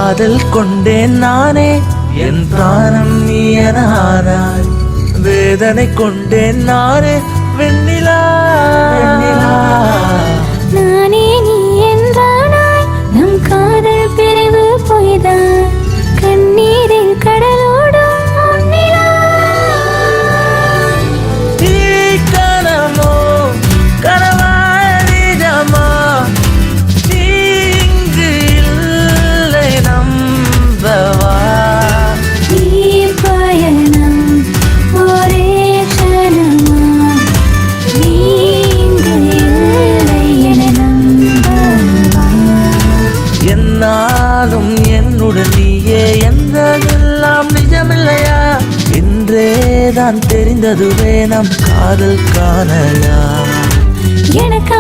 காதல் கொண்டேன் நானே என் பிராணம் நீ எனானாய் வேதனை கொண்டேன் நானே வெண்ணிலா நானே நீ என்றானாய் நம் காதல் பிரிவு பொய்தான் கண்ணீரில் கடலோடும் நிலா கனமோ கனவாய் நிஜமா நீ இங்கு இல்லை நம்பவா நீ பயணம் ஒரே க்ஷணமா நீ இங்கு இல்லை என நம்பவா என்னாலும் என்னுடன் நீயே என்றதெல்லாம் நிஜமில்லையா இன்றேதான் தெரிந்ததுவே நம் காதல் காணலா எனக்கு